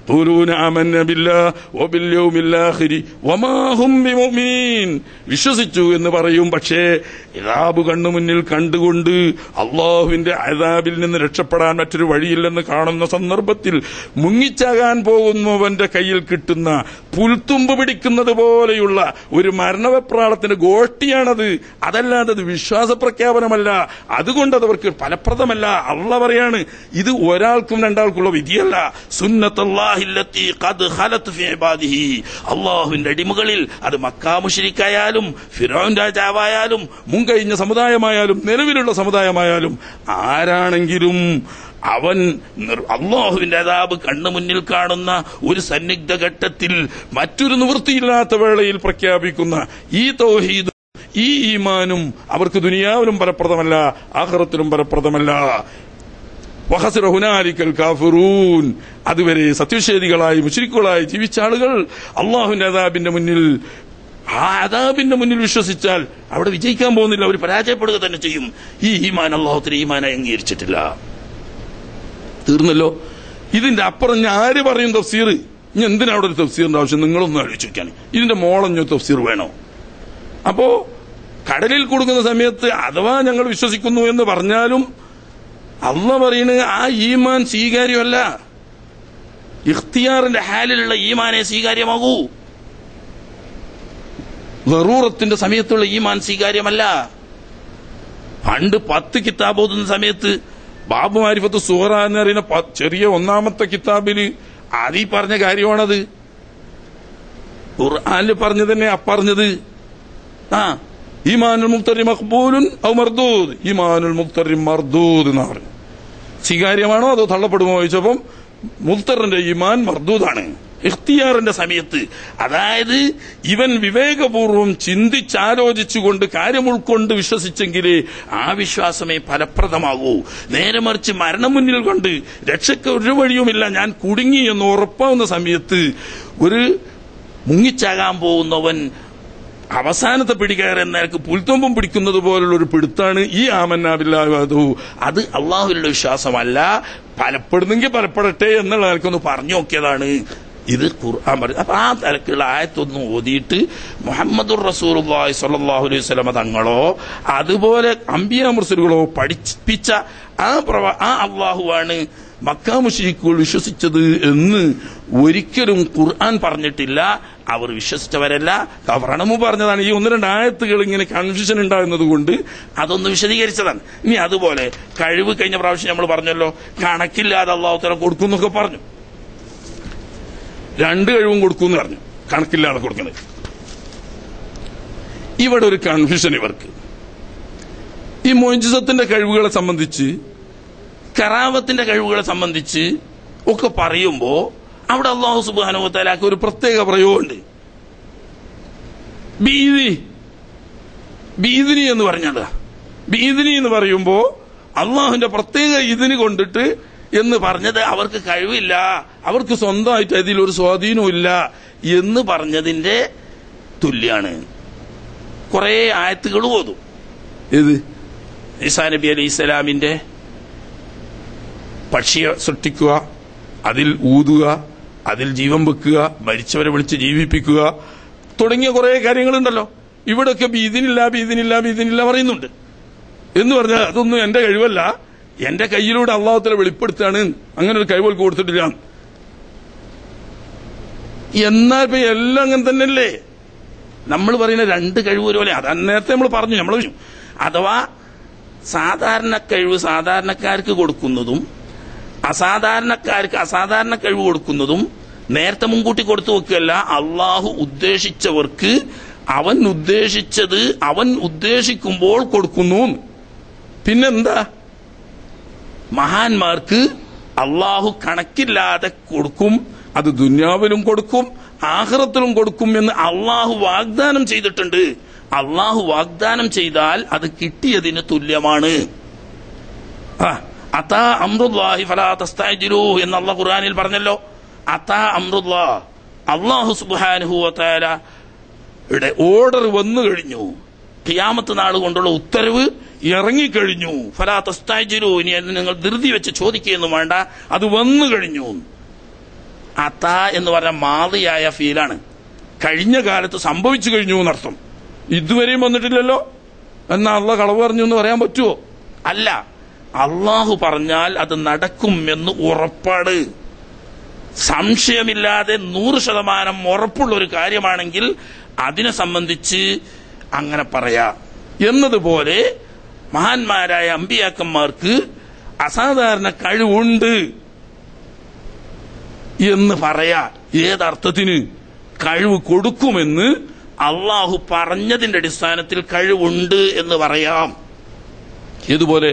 യഖൂലൂന ആമന്ന ബില്ലാഹി വബിൽ യൗമിൽ ആഖിരി വമാ ഹും ബിമുഅ്മിനീൻ. വിശ്വസിച്ചു എന്ന് പറയും, പക്ഷേ അദാബ് കണ്ണുമുന്നിൽ കണ്ടുകൊണ്ട് അള്ളാഹുവിന്റെ അദാബിൽ നിന്ന് രക്ഷപ്പെടാൻ മറ്റൊരു വഴിയില്ലെന്ന് കാണുന്ന സന്ദർഭത്തിൽ മുങ്ങിച്ചാകാൻ പോകുന്നവന്റെ കയ്യിൽ കിട്ടുന്ന പുൽത്തുമ്പ് പിടിക്കുന്നത് പോലെയുള്ള ഒരു മരണവെപ്രാളത്തിന്റെ ഗോഷ്ഠിയാണത്. അതല്ലാതെ അത് വിശ്വാസ പ്രഖ്യാപനമല്ല. അതുകൊണ്ടത് അവർക്ക് ഫലപ്രദമല്ല. അള്ളാഹ് പറയാണ്, ഇത് ഒരാൾക്കും രണ്ടാൾക്കുള്ള വിധിയല്ല. സുന്നത്തുല്ലാഹില്ലത്തി ഖദ് ഖലത് ഫീ ഇബാദിഹി. അള്ളാഹുവിന്റെ അടിമകളിൽ അത് മക്കാ മുശ്രിക്കായാലും ഫിറഔൻ രാജാവായാലും മുൻകഴിഞ്ഞ സമുദായമായാലും നിലവിലുള്ള സമുദായമായാലും ആരാണെങ്കിലും അവൻ അള്ളാഹുവിന്റെ അദാബ് കണ്ണു മുന്നിൽ കാണുന്ന ഒരു സന്നിഗ്ധ ഘട്ടത്തിൽ മറ്റൊരു നിവൃത്തിയില്ലാത്ത വേളയിൽ പ്രഖ്യാപിക്കുന്ന ഈ തൗഹീദും ഈ ഈമാനും അവർക്ക് ദുനിയാവിലും ഫലപ്രദമല്ല, ആഖിറത്തിലും ഫലപ്രദമല്ല. വഖസിറ ഹുനാലിക്കൽ കാഫിറൂൻ. അതുവരെ സത്യനിഷേധികളായി മുശ്രിക്കുകളായി ജീവിച്ച ആളുകൾ അള്ളാഹുവിന്റെ അദാബിന്റെ മുന്നിൽ, ആ അദാബിന്റെ മുന്നിൽ വിശ്വസിച്ചാൽ അവിടെ വിജയിക്കാൻ പോകുന്നില്ല, അവർ പരാജയപ്പെടുക തന്നെ ചെയ്യും. ഈ ഈമാൻ അള്ളാഹുവിന്റെ ഈമാനായി അംഗീകരിച്ചിട്ടില്ല. തീർന്നല്ലോ. ഇതിന്റെ അപ്പുറം ഞാൻ ആര് പറയും തഫ്സീർ? ഇനി എന്തിനാ അവിടെ ഒരു തഫ്സീറിന്റെ ആവശ്യം? നിങ്ങളൊന്നും ആലോചിച്ച് നോക്കിയാണ്. ഇതിന്റെ മോളഞ്ഞോ തഫ്സീർ വേണോ? അപ്പോ കടലിൽ കൊടുക്കുന്ന സമയത്ത് അഥവാ ഞങ്ങൾ വിശ്വസിക്കുന്നു എന്ന് പറഞ്ഞാലും അള്ളാഹ് പറയുന്നത് ആ ഈമാൻ സ്വീകാര്യമല്ല. ഇഖ്തിയാറിന്റെ ഹാലിലുള്ള ഈമാനെ സ്വീകാര്യമാകൂ. ദറൂറത്തിന്റെ സമയത്തുള്ള ഈമാൻ സ്വീകാര്യമല്ല. പണ്ട് 10 കിതാബ് ഓതുന്ന സമയത്ത് ബാബു മാരിഫത്ത് സുഹറ എന്ന് പറയുന്ന ചെറിയ 1ാമത്തെ കിതാബില് ആദ്യം പറഞ്ഞ കാര്യമാണത്. ഖുർആനിൽ പറഞ്ഞു തന്നെ അപ്പറഞ്ഞത്. ഈമാനുൽ മുഖ്തറി മഖ്ബൂലുൻ ഔ മർദൂദ്. ഈമാനുൽ മുഖ്തറി മർദൂദ് എന്ന് പറഞ്ഞു. സ്വീകാര്യമാണോ അതോ തള്ളപ്പെടുമോ ചോദിച്ചപ്പം മുഖ്തറിന്റെ ഈമാൻ മർദൂദാണ്. ഇഖ്തിയാറിന്റെ സമയത്ത്, അതായത് ഇവൻ വിവേകപൂർവം ചിന്തിച്ചാലോചിച്ചുകൊണ്ട് കാര്യം ഉൾക്കൊണ്ട് വിശ്വസിച്ചെങ്കിലേ ആ വിശ്വാസമേ ഫലപ്രദമാകൂ. നേരെ മറിച്ച് മരണം മുന്നിൽ കൊണ്ട് രക്ഷയ്ക്ക് ഒരു വഴിയുമില്ല, ഞാൻ കുടുങ്ങി എന്ന് ഉറപ്പാവുന്ന സമയത്ത് ഒരു മുങ്ങിച്ചാകാൻ പോകുന്നവൻ അവസാനത്തെ പിടികയറാൻ നേരക്ക് പുൽത്തുമ്പും പിടിക്കുന്നത് പോലുള്ള ഒരു പിടുത്താണ് ഈ ആമന്നാ ബില്ലാഹി വഹ്ദഹു. അത് അള്ളാഹുവിലുള്ള വിശ്വാസമല്ല. ഫലപ്പെടുന്നെങ്കിൽ ഫലപ്പെടട്ടെ എന്നുള്ള നിലക്കൊന്ന് പറഞ്ഞു നോക്കിയതാണ്. ഇത് ഖുർആൻ പറയും. അപ്പൊ ആ തലക്കുള്ള ആയത്തൊന്നും ഓതിയിട്ട് മുഹമ്മദുർ റസൂലുള്ളാഹി സ്വല്ലല്ലാഹു അലൈഹി വസല്ലം തങ്ങളോ അതുപോലെ അംബിയാ മുർസലുകളോ പഠിപ്പിച്ച ആ അള്ളാഹുവാണ് മക്കാ മുശ്രിക്കുകൾ വിശ്വസിച്ചത് എന്ന് ഒരിക്കലും ഖുർആൻ പറഞ്ഞിട്ടില്ല. അവർ വിശ്വസിച്ചവരല്ല, കഫറണമു പറഞ്ഞതാണ്. ഈ 1-2 ആയത്തുകൾ ഇങ്ങനെ കൺഫ്യൂഷൻ ഉണ്ടാകുന്നത് കൊണ്ട് അതൊന്ന് വിശദീകരിച്ചതാണ്. ഇനി അതുപോലെ കഴിവ് കഴിഞ്ഞ പ്രാവശ്യം നമ്മൾ പറഞ്ഞല്ലോ, കണക്കില്ലാതെ അള്ളാഹു തആല കൊടുക്കും എന്നൊക്കെ പറഞ്ഞു. 2 കഴിവും കൊടുക്കും എന്ന് പറഞ്ഞു, കണക്കില്ലാതെ കൊടുക്കുന്നത്. ഇവിടെ ഒരു കൺഫ്യൂഷൻ ഇവർക്ക്. ഈ മുഅ്ജിസത്തിന്റെ കഴിവുകളെ സംബന്ധിച്ച്, കറാമത്തിന്റെ കഴിവുകളെ സംബന്ധിച്ച് ഒക്കെ പറയുമ്പോ അവിടെ അല്ലാഹു സുബ്ഹാനഹു വ തആലക്ക് ഒരു പ്രത്യേക പ്രയോഗമുണ്ട്. ബീദിനി എന്ന് പറഞ്ഞാൽ, ബീദിനി എന്ന് പറയുമ്പോ അള്ളാഹുവിന്റെ പ്രത്യേക ഇതിന് കൊണ്ടിട്ട് എന്ന് പറഞ്ഞത് അവർക്ക് കഴിവില്ല, അവർക്ക് സ്വന്തമായിട്ട് അതിലൊരു സ്വാധീനവും ഇല്ല എന്ന് പറഞ്ഞതിന്റെ തുല്യാണ്. കുറെ ആയത്തുകൾ ഓതും. ഇത് ഈസാ നബി അലൈഹി സ്വലാമിന്റെ പക്ഷിയെ സൃഷ്ടിക്കുക, അതിൽ ഊതുക, അതിൽ ജീവൻ വെക്കുക, മരിച്ചവരെ വിളിച്ച് ജീവിപ്പിക്കുക തുടങ്ങിയ കുറെ കാര്യങ്ങളുണ്ടല്ലോ. ഇവിടെയൊക്കെ ബീദിനില്ല പറയുന്നുണ്ട്. എന്ന് പറഞ്ഞാൽ അതൊന്നും എന്റെ കഴിവല്ല, എന്റെ കയ്യിലൂടെ അള്ളാഹു തആല വെളിപ്പെടുത്താണ്, അങ്ങനെ ഒരു കഴിവ് കൊടുത്തിട്ടില്ല. എന്നാൽ ഇപ്പൊ എല്ലാം അങ്ങനെ തന്നെയല്ലേ? നമ്മൾ പറയുന്ന 2 കഴിവ് ഒരുപോലെ. അത് നേരത്തെ നമ്മൾ പറഞ്ഞു. അഥവാ സാധാരണ കഴിവ് സാധാരണക്കാർക്ക് കൊടുക്കുന്നതും അസാധാരണക്കാർക്ക് അസാധാരണ കഴിവ് കൊടുക്കുന്നതും നേരത്തെ മുൻകൂട്ടി കൊടുത്തു വെക്കുകയല്ല. അള്ളാഹു ഉദ്ദേശിച്ചവർക്ക് അവൻ ഉദ്ദേശിച്ചത് അവൻ ഉദ്ദേശിക്കുമ്പോൾ കൊടുക്കുന്നു. പിന്നെന്താ? മഹാന്മാർക്ക് അള്ളാഹു കണക്കില്ലാതെ കൊടുക്കും, അത് ദുനിയാവിലും കൊടുക്കും ആഖിറത്തിലും കൊടുക്കും എന്ന് അള്ളാഹു വാഗ്ദാനം ചെയ്തിട്ടുണ്ട്. അള്ളാഹു വാഗ്ദാനം ചെയ്താൽ അത് കിട്ടിയതിന് തുല്യമാണ്. അതാ അംറുല്ലാഹി ഫലാ തസ്തഅജിലൂ എന്ന് അല്ലാഹു ഖുർആനിൽ പറഞ്ഞല്ലോ. അതാ അംറുല്ലാഹ്, അല്ലാഹു സുബ്ഹാനഹു വ തആലയുടെ ഓർഡർ വന്നു കഴിഞ്ഞു, ഖിയാമത്ത് നാൾ കൊണ്ടുള്ള ഉത്തരവ് ഇറങ്ങിക്കഴിഞ്ഞു. ഫലാ തസ്തഅജിലൂ, ഇനി നിങ്ങൾ ധൃതി വെച്ച് ചോദിക്കുകയൊന്നും വേണ്ട, അത് വന്നു കഴിഞ്ഞു. അത എന്ന് പറഞ്ഞ മാദിയായ ഫീലാണ്. കഴിഞ്ഞ കാലത്ത് സംഭവിച്ചു കഴിഞ്ഞു എന്നർത്ഥം. ഇതുവരെയും വന്നിട്ടില്ലല്ലോ എന്നാ അള്ളാഹ് കളവ് പറഞ്ഞു എന്ന് പറയാൻ പറ്റുമോ? അല്ല, അള്ളാഹു പറഞ്ഞാൽ അത് നടക്കും എന്ന് ഉറപ്പാണ്. സംശയമില്ലാതെ 100% ഉറപ്പുള്ള ഒരു കാര്യമാണെങ്കിൽ അതിനെ സംബന്ധിച്ച് അങ്ങനെ പറയാം. എന്നതുപോലെ മഹാന്മാരായ അമ്പിയാക്കന്മാർക്ക് അസാധാരണ കഴിവുണ്ട് എന്ന് പറയാ. ഏതർത്ഥത്തിന്? കഴിവ് കൊടുക്കുമെന്ന് അള്ളാഹു പറഞ്ഞതിന്റെ അടിസ്ഥാനത്തിൽ കഴിവുണ്ട് എന്ന് പറയാം. ഇതുപോലെ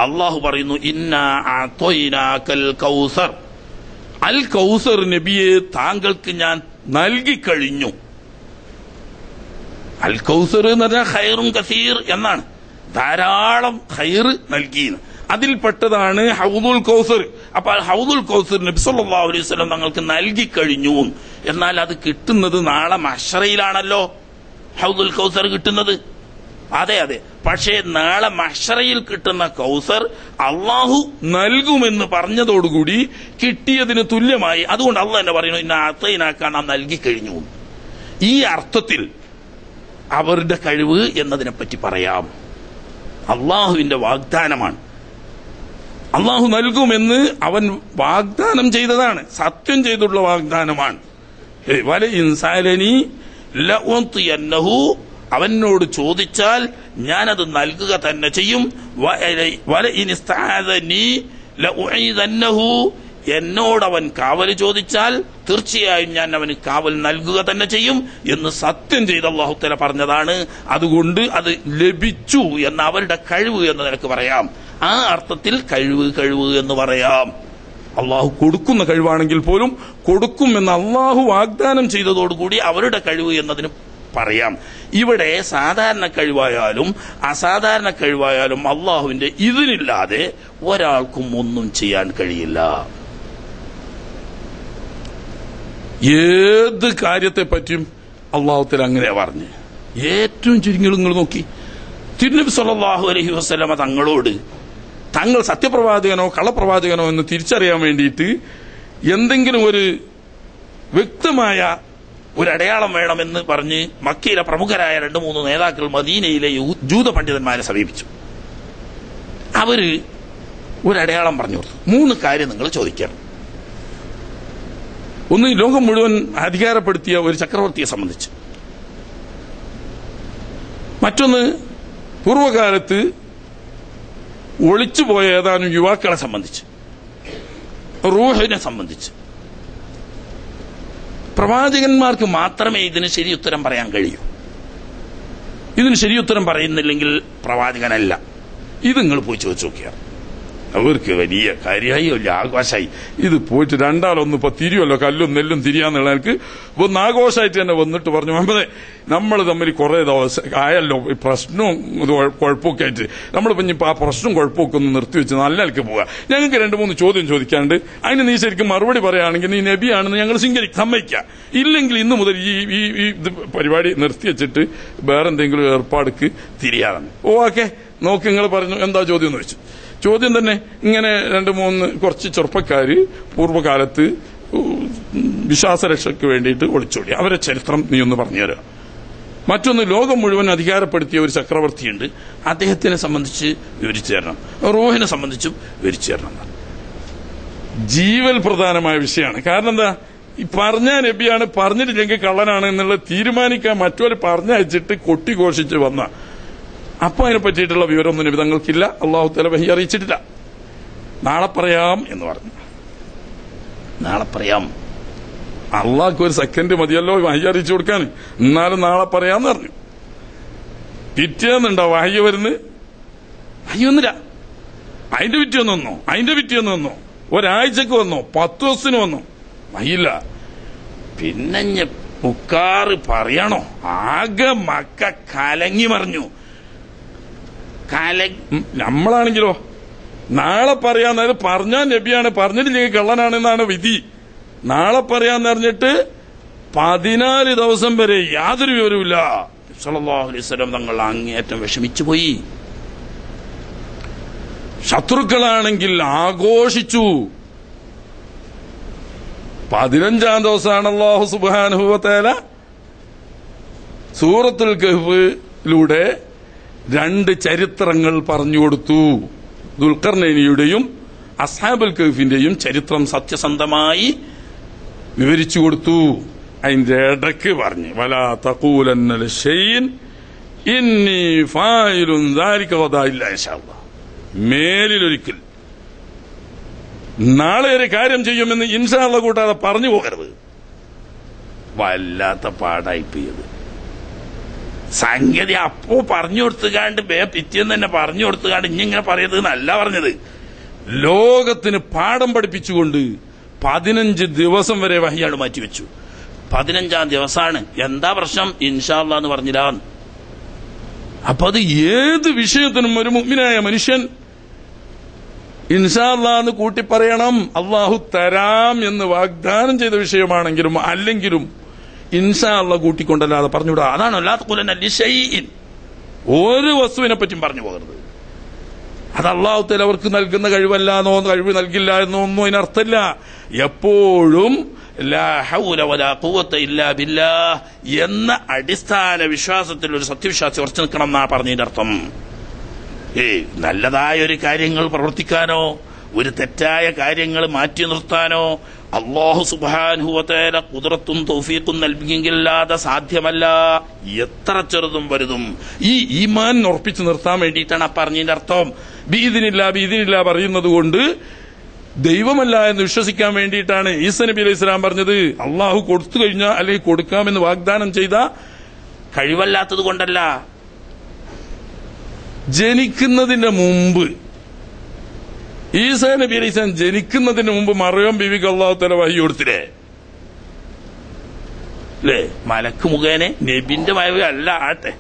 അള്ളാഹു പറയുന്നു, ഇന്നാ അഅ്തൈനാകൽ കൗസർ, അൽ കൗസർ നബിയെ താങ്കൾക്ക് ഞാൻ നൽകിക്കഴിഞ്ഞു. അൽ കൗസർ എന്ന് പറഞ്ഞാൽ ഖൈറുൻ കസീർ എന്നാണ്, ധാരാളം ഖൈർ നൽകിയെന്ന്. അതിൽപ്പെട്ടതാണ് ഹൗദുൽ കൗസർ. അപ്പൊ ഹൗദുൽ കൗസർ നബി സല്ലല്ലാഹു അലൈഹി വസല്ലം തങ്ങൾക്ക് നൽകിക്കഴിഞ്ഞു. എന്നാൽ അത് കിട്ടുന്നത് നാളെ മഹ്ശറയിലാണല്ലോ ഹൗദുൽ കൗസർ കിട്ടുന്നത്. അതെ, പക്ഷേ നാളെ മഹ്ശറയിൽ കിട്ടുന്ന കൗസർ അള്ളാഹു നൽകുമെന്ന് പറഞ്ഞതോടുകൂടി കിട്ടിയതിന് തുല്യമായി. അതുകൊണ്ട് അള്ളാഹ് എന്നെ പറയുന്നു, ഇന്ന അഅ്തൈനാക, നാം നൽകിക്കഴിഞ്ഞു. ഈ അർത്ഥത്തിൽ അവരുടെ കഴിവ് എന്നതിനെ പറ്റി പറയാം. അള്ളാഹുവിന്റെ വാഗ്ദാനമാണ്. അള്ളാഹു നൽകുമെന്ന് അവൻ വാഗ്ദാനം ചെയ്തതാണ്, സത്യം ചെയ്തുള്ള വാഗ്ദാനമാണ്. വല ഇൻസാലനി ലഉതിയന്നഹു, അവനോട് ചോദിച്ചാൽ ഞാനത് നൽകുക തന്നെ ചെയ്യും. വല ഇൻസ്തഅദനി ലഉഈദന്നഹു, എന്നോടവൻ കാവൽ ചോദിച്ചാൽ തീർച്ചയായും ഞാൻ അവന് കാവൽ നൽകുക തന്നെ ചെയ്യും എന്ന് സത്യം ചെയ്ത് അല്ലാഹു തആല പറഞ്ഞതാണ്. അതുകൊണ്ട് അത് ലഭിച്ചു എന്ന അവരുടെ കഴിവ് എന്ന് നിനക്ക് പറയാം. ആ അർത്ഥത്തിൽ കഴിവ് എന്ന് പറയാം. അള്ളാഹു കൊടുക്കുന്ന കഴിവാണെങ്കിൽ പോലും കൊടുക്കും എന്ന് അള്ളാഹു വാഗ്ദാനം ചെയ്തതോടുകൂടി അവരുടെ കഴിവ് എന്നതിന് പറയാം. ഇവിടെ സാധാരണ കഴിവായാലും അസാധാരണ കഴിവായാലും അള്ളാഹുവിന്റെ ഇതിനില്ലാതെ ഒരാൾക്കും ഒന്നും ചെയ്യാൻ കഴിയില്ല. ഏത് കാര്യത്തെ പറ്റിയും അള്ളാഹുത്തിൽ അങ്ങനെ പറഞ്ഞ്. ഏറ്റവും ചുരുങ്ങിയത് നിങ്ങൾ നോക്കി, തിരുനബി സല്ലല്ലാഹു അലൈഹി വസല്ലമ തങ്ങളോട് തങ്ങൾ സത്യപ്രവാചകനോ കള്ളപ്രവാചകനോ എന്ന് തിരിച്ചറിയാൻ വേണ്ടിയിട്ട് എന്തെങ്കിലും ഒരു വ്യക്തമായ ഒരു അടയാളം വേണമെന്ന് പറഞ്ഞ് മക്കയിലെ പ്രമുഖരായ 2-3 നേതാക്കൾ മദീനയിലെ ജൂത പണ്ഡിതന്മാരെ സമീപിച്ചു. അവര് ഒരു അടയാളം പറഞ്ഞു കൊടുത്തു. 3 കാര്യം നിങ്ങൾ ചോദിക്കണം. ഒന്ന്, ലോകം മുഴുവൻ അധികാരപ്പെടുത്തിയ ഒരു ചക്രവർത്തിയെ സംബന്ധിച്ച്. മറ്റൊന്ന്, പൂർവകാലത്ത് ഒളിച്ചുപോയ ഏതാനും യുവാക്കളെ സംബന്ധിച്ച്, റൂഹിനെ സംബന്ധിച്ച്. പ്രവാചകന്മാർക്ക് മാത്രമേ ഇതിന് ശരിയുത്തരം പറയാൻ കഴിയൂ. ഇതിന് ശരിയുത്തരം പറയുന്നില്ലെങ്കിൽ പ്രവാചകനല്ല. ഇത് നിങ്ങൾ പോയി ചോദിച്ചു നോക്കിയാൽ അവർക്ക് വലിയ കാര്യമായി, വലിയ ആഘോഷമായി. ഇത് പോയിട്ട് രണ്ടാലൊന്ന് ഇപ്പൊ തിരിയുമല്ലോ, കല്ലും നെല്ലും തിരിയാന്നുള്ളവർക്ക് ഒന്ന് ആഘോഷമായിട്ട് തന്നെ വന്നിട്ട് പറഞ്ഞു, മുഹമ്മദേ നമ്മൾ തമ്മിൽ കുറെ ദിവസം ആയല്ലോ പ്രശ്നവും കുഴപ്പമൊക്കെ ആയിട്ട്, നമ്മളിപ്പോ ഇനിയിപ്പോ ആ പ്രശ്നവും കുഴപ്പമൊക്കെ ഒന്ന് നിർത്തിവെച്ച് നല്ല നിലക്ക് പോവുക. ഞങ്ങൾക്ക് 2-3 ചോദ്യം ചോദിക്കാണ്ട് അതിന് നീ ശരിക്കും മറുപടി പറയുകയാണെങ്കിൽ നീ നബിയാണെന്ന് ഞങ്ങൾ സമ്മതിക്കാം. ഇല്ലെങ്കിൽ ഇന്ന് മുതൽ ഈ പരിപാടി നിർത്തിവെച്ചിട്ട് വേറെന്തെങ്കിലും ഏർപ്പാടുക്ക് തിരിയാതാണ്. ഓക്കെ, നോക്ക്, നിങ്ങൾ പറഞ്ഞു എന്താ ചോദ്യം എന്ന് വെച്ചു. ചോദ്യം തന്നെ ഇങ്ങനെ 2-3 കുറച്ച് ചെറുപ്പക്കാര് പൂർവ്വകാലത്ത് വിശ്വാസരക്ഷയ്ക്ക് വേണ്ടിയിട്ട് ഒളിച്ചോടി. അവരെ ചരിത്രം നീ ഒന്ന് പറഞ്ഞുതരാം. മറ്റൊന്ന്, ലോകം മുഴുവൻ അധികാരപ്പെടുത്തിയ ഒരു ചക്രവർത്തിയുണ്ട്, അദ്ദേഹത്തിനെ സംബന്ധിച്ച് വിവരിച്ചു തരണം. റൂഹിനെ സംബന്ധിച്ചും വിവരിച്ചു തരണം. ജീവൽ പ്രധാനമായ വിഷയമാണ്. കാരണം എന്താ, ഈ പറഞ്ഞ നബിയാണ്, പറഞ്ഞിട്ടില്ലെങ്കിൽ കള്ളനാണ് എന്നുള്ളത് തീരുമാനിക്കാൻ മറ്റൊരു പറഞ്ഞയച്ചിട്ട് കൊട്ടിഘോഷിച്ച് വന്ന. അപ്പൊ അതിനെ പറ്റിയിട്ടുള്ള വിവരമൊന്നും നബി തങ്ങൾക്കില്ല, അള്ളാഹു തആല വഹി അറിയിച്ചിട്ടില്ല. നാളെ പറയാം എന്ന് പറഞ്ഞു. നാളെ പറയാം. അള്ളാഹ്ക്ക് ഒരു സെക്കൻഡ് മതിയല്ലോ വഹി അറിയിച്ചു കൊടുക്കാൻ. എന്നാലും നാളെ പറയാന്ന് പറഞ്ഞു. പിറ്റേന്നുണ്ടോ വഹി വരുന്നത്? വഹി വന്നില്ല. അതിന്റെ പിറ്റേന്ന് വന്നോ, ഒരാഴ്ചക്ക് വന്നോ, 10 ദിവസത്തിന് വന്നോ, വഹിയില്ല. പിന്നെ പുക്കാറ് പറയണോ, ആകെ മക്ക കലങ്ങി മറിഞ്ഞു. നമ്മളാണെങ്കിലോ നാളെ പറയാന്ന് പറഞ്ഞാൽ നബിയാണ്, പറഞ്ഞിട്ടില്ലെങ്കിൽ കള്ളനാണെന്നാണ് വിധി. നാളെ പറയാന്ന് പറഞ്ഞിട്ട് 14 ദിവസം വരെ യാതൊരു വിവരവുമില്ല. സല്ലല്ലാഹു അലൈഹി വസല്ലം തങ്ങൾ അങ്ങേയറ്റം വിഷമിച്ചു പോയി. ശത്രുക്കളാണെങ്കിൽ ആഘോഷിച്ചു. 15-ാം ദിവസമാണ് അല്ലാഹു സുബ്ഹാനഹു വ തആല സൂറത്തുൽ കഹ്ഫിലൂടെ 2 ചരിത്രങ്ങൾ പറഞ്ഞുകൊടുത്തു. ദുൽഖർനൈനിയുടെയും അസ്ഹാബുൽ കഹ്ഫിന്റെയും ചരിത്രം സത്യസന്ധമായി വിവരിച്ചു കൊടുത്തു. അതിന്റെ ഇടയ്ക്ക് പറഞ്ഞു വലാ തഖൂലന്ന ലിശൈഇൻ ഇന്നി ഫായിലുൻ ദാലിക ഗദാ ഇല്ലാ ഇൻഷാ അല്ലാഹ്. മേലിലൊരിക്കൽ നാളെ ഒരു കാര്യം ചെയ്യുമെന്ന് ഇൻഷാ അല്ലാഹ് കൂട്ടാതെ പറഞ്ഞു പോകരുത്. വല്ലാത്ത പാടായിപ്പോയത്. സംഗതി അപ്പോ പറഞ്ഞു കൊടുത്തുകാണ്ട് പിറ്റേന്ന് തന്നെ പറഞ്ഞു കൊടുത്തുകാണ്ട് ഇങ്ങനെ പറയരുത് എന്നല്ല പറഞ്ഞത്. ലോകത്തിന് പാഠം പഠിപ്പിച്ചുകൊണ്ട് 15 ദിവസം വരെ വഹിയാണ് മാറ്റിവെച്ചു. 15-ാം ദിവസമാണ്. എന്താ പ്രശ്നം? ഇൻഷാ അല്ലാഹ് എന്ന് പറഞ്ഞില്ല. അപ്പൊ അത് ഏത് വിഷയത്തിനും ഒരു മുഅ്മിനായ മനുഷ്യൻ ഇൻഷാ അല്ലാഹ് എന്ന് കൂട്ടി പറയണം. അള്ളാഹു തരാം എന്ന് വാഗ്ദാനം ചെയ്ത വിഷയമാണെങ്കിലും അല്ലെങ്കിലും ഇൻഷാ അല്ലാഹ് കൂട്ടിക്കൊണ്ടല്ലാതെ പറഞ്ഞുകൂടാ. അതാണ് ലാ തഖൂലന്ന ലിശൈഇൻ, ഒരു വസ്തുവിനെ പറ്റിയും പറഞ്ഞു പോകരുത്. അത് അല്ലാഹു തആല അവർക്ക് നൽകുന്ന കഴിവല്ലാന്നോ കഴിവ് നൽകില്ല എന്നോ ഒന്നും അതിനർത്ഥമില്ല. എപ്പോഴും ലാ ഹൗല വലാ ഖുവത ഇല്ലാ ബില്ലാഹ് എന്ന അടിസ്ഥാന വിശ്വാസത്തിൽ ഒരു സത്യവിശ്വാസി ഉറച്ചു നിൽക്കണം എന്നാ പറഞ്ഞതിന്റെ അർത്ഥം. നല്ലതായ ഒരു കാര്യങ്ങൾ പ്രവർത്തിക്കാനോ ഒരു തെറ്റായ കാര്യങ്ങൾ മാറ്റി നിർത്താനോ അല്ലാഹു സുബ്ഹാനഹു വ തആല ഖുദ്റത്തും തൗഫീഖും നൽകിയെങ്കിലല്ലാതെ സാധ്യമല്ല. എത്ര ചെറുതും വലുതും ഈ ഈമാൻ ഉറപ്പിച്ചു നിർത്താൻ വേണ്ടിയിട്ടാണ് ആ പറഞ്ഞതിന്റെ അർത്ഥം. ബിഇദ്നില്ല പറയുന്നത് കൊണ്ട് ദൈവമല്ല എന്ന് വിശ്വസിക്കാൻ വേണ്ടിയിട്ടാണ് ഈസാ നബി അലൈഹി സ്വലാം പറഞ്ഞത്. അള്ളാഹു കൊടുത്തു കഴിഞ്ഞാൽ അല്ലെങ്കിൽ കൊടുക്കാമെന്ന് വാഗ്ദാനം ചെയ്ത കഴിവല്ലാത്തത് കൊണ്ടല്ല. ജനിക്കുന്നതിന് മുമ്പ് ഈസാ നബി അലൈഹി സ്വലാം ജനിക്കുന്നതിന് മുമ്പ് മറിയം ബീവിക്ക് അല്ലാഹു തആല വഹി കൊടുത്തില്ലേ? അല്ലേ? മലക്ക് മുഖേന നബിന്റെ വഹി അല്ല ആട്ടെ.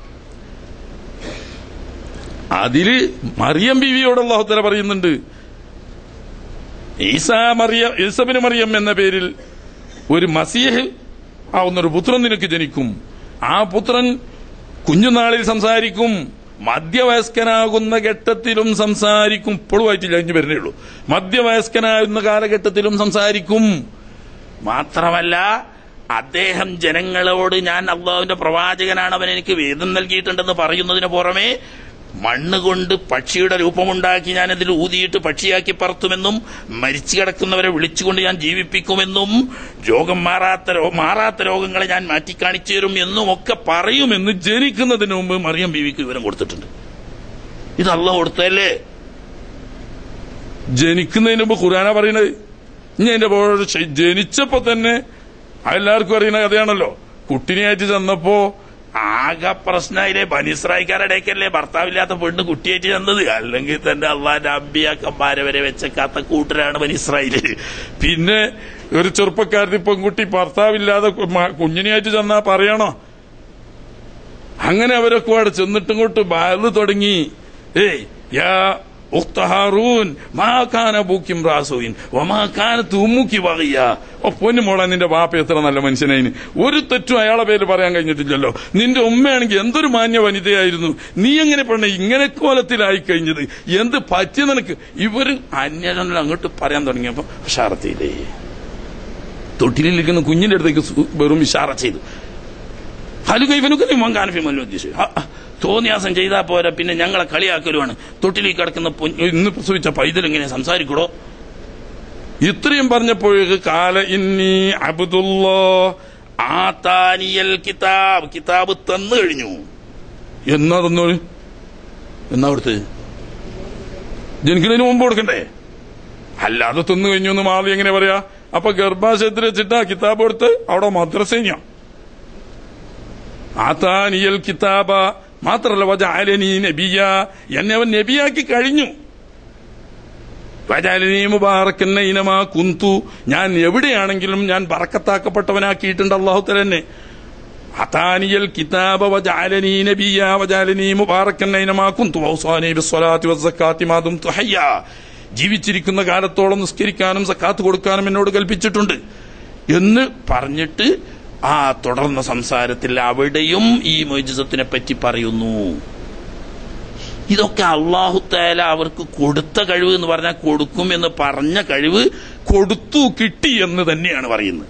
അതില് മറിയം ബീവിയോട് അല്ലാഹു തആല പറയുന്നുണ്ട് ഈസബിന് മറിയം എന്ന പേരിൽ ഒരു മസീഹ് ആവുന്നൊരു പുത്രൻ നിനക്ക് ജനിക്കും. ആ പുത്രൻ കുഞ്ഞുനാളിൽ സംസാരിക്കും, മധ്യവയസ്കനാകുന്ന ഘട്ടത്തിലും സംസാരിക്കും. ഇപ്പോഴും ആയിട്ടില്ല, കഴിഞ്ഞു വരുന്നേ ഉള്ളൂ. മധ്യവയസ്കനാകുന്ന കാലഘട്ടത്തിലും സംസാരിക്കും. മാത്രമല്ല അദ്ദേഹം ജനങ്ങളോട് ഞാൻ അല്ലാഹുവിന്റെ പ്രവാചകനാണ്, അവൻ എനിക്ക് വേദം നൽകിയിട്ടുണ്ടെന്ന് പറയുന്നതിന് പുറമെ മണ്ണ് കൊണ്ട് പക്ഷിയുടെ രൂപമുണ്ടാക്കി ഞാൻ അതിൽ ഊതിയിട്ട് പക്ഷിയാക്കി പറത്തുമെന്നും മരിച്ചു കിടക്കുന്നവരെ വിളിച്ചുകൊണ്ട് ഞാൻ ജീവിപ്പിക്കുമെന്നും രോഗം മാറാത്ത രോഗങ്ങളെ ഞാൻ മാറ്റിക്കാണിച്ചു തരും എന്നും ഒക്കെ പറയുമെന്ന് ജനിക്കുന്നതിന് മുമ്പ് മറിയം ബീവിക്ക് വിവരം കൊടുത്തിട്ടുണ്ട്. ഇത് അല്ലാഹു കൊടുത്തല്ലേ? ജനിക്കുന്നതിന് മുമ്പ് ഖുർആനാ പറയുന്നത്. ഇനി അതിന്റെ ജനിച്ചപ്പോ തന്നെ എല്ലാവർക്കും അറിയുന്ന കഥയാണല്ലോ. കുട്ടിനെയായിട്ട് ചെന്നപ്പോ ആകെ പ്രശ്നമായില്ലേ? ബനിസ്രായിക്കാരുടെയൊക്കെയല്ലേ ഭർത്താവില്ലാത്ത പെണ്ണ് കുട്ടിയായിട്ട് ചെന്നത്. അല്ലെങ്കിൽ തന്നെ അള്ളാന്റെ അമ്പിയാക്കന്മാരെ വരെ വെച്ചേക്കാത്ത കൂട്ടരാണ് ബനിസ്രായില്. പിന്നെ ഒരു ചെറുപ്പക്കാരത്തി പെൺകുട്ടി ഭർത്താവില്ലാതെ കുഞ്ഞിനെയായിട്ട് ചെന്നാ പറയണോ? അങ്ങനെ അവരൊക്കെ അവിടെ ചെന്നിട്ടിങ്ങോട്ട് ബാല് തുടങ്ങി. യാ ഉഖ്ത ഹാറൂൻ മാ കാന ബൂക്കിം റാസൂൻ വമാ കാനത് ഉമ്മുക്കി ബഗിയ. പൊന്നു മോളെ, നിന്റെ ബാപ്പ എത്ര നല്ല മനുഷ്യനായിന്, ഒരു തെറ്റും അയാളെ പേര് പറയാൻ കഴിഞ്ഞിട്ടില്ലല്ലോ. നിന്റെ ഉമ്മയാണെങ്കിൽ എന്തൊരു മാന്യ വനിതയായിരുന്നു, നീ എങ്ങനെ പെണ്ണ ഇങ്ങനെ കോലത്തിലായി കഴിഞ്ഞത്, എന്ത് പറ്റിയ നിനക്ക്? ഇവര് അന്യജനം അങ്ങോട്ട് പറയാൻ തുടങ്ങിയപ്പോ ഇഷാറത്തില്ലേ, തൊട്ടിലിരിക്കുന്ന കുഞ്ഞിന്റെ അടുത്തേക്ക് വെറും ഇഷാറ ചെയ്തു. ഹലുകൈവനുക്ക് മോൻ കാനഫി മല്ലോദ്ദേശം തോന്നിയാസം ചെയ്താൽ പോരാ, പിന്നെ ഞങ്ങളെ കളിയാക്കലുമാണ്. തൊട്ടിലി കിടക്കുന്ന ഇന്ന് പ്രസവിച്ച പൈതൽ എങ്ങനെ സംസാരിക്കടോ? ഇത്രയും പറഞ്ഞപ്പോഴേക്ക് കാല ഇന്നി അബ്ദുല്ലാഹ് ആതാനിയൽ കിതാബ്, കിതാബ് തന്നു കഴിഞ്ഞു. എന്നാ തന്നോളൂ? എന്നാ കൊടുത്ത്? ജനിക്കുന്നതിന് മുമ്പ് കൊടുക്കണ്ടേ? അല്ലാതെ തന്നു കഴിഞ്ഞു എന്ന് മാറി എങ്ങനെ പറയാ? അപ്പൊ ഗർഭാശയത്തിൽ വെച്ചിട്ടാ കിതാബ് കൊടുത്ത് അവിടെ മദ്രസ ആതാനിയൽ കിതാബ. മാത്രല്ല വജഅലനി നബിയ, എന്നെ അവൻ നബിയാക്കി കഴിഞ്ഞു. വജഅലനി മുബാറക്കൻ അയ്നമാ കുന്തു, ഞാൻ എവിടെയാണെങ്കിലും ഞാൻ ബറക്കത്താക്കപ്പെട്ടവനാക്കിയിട്ടുണ്ട് അല്ലാഹു തആല എന്നെ. അതാനിയൽ കിതാബ വജഅലനി നബിയ വജഅലനി മുബാറക്കൻ അയ്നമാ കുന്തു വൗസാനി ബിസ്സലാത്തി വസ്സകാത്തി മാ ദുംതു ഹയ്യ, ജീവിച്ചിരിക്കുന്ന കാലത്തോളം നിസ്കരിക്കാനും സക്കാത്ത് കൊടുക്കാനും എന്നോട് കൽപ്പിച്ചിട്ടുണ്ട് എന്ന് പറഞ്ഞിട്ട് ആ തുടർന്ന സംസാരത്തിൽ അവിടെയും ഈ മുഅ്ജിസത്തിനെ പറ്റി പറയുന്നു. ഇതൊക്കെ അല്ലാഹു തആല അവർക്ക് കൊടുത്ത കഴിവ് എന്ന് പറഞ്ഞാൽ കൊടുക്കും എന്ന് പറഞ്ഞ കഴിവ് കൊടുത്തു കിട്ടി എന്ന് തന്നെയാണ് പറയുന്നത്.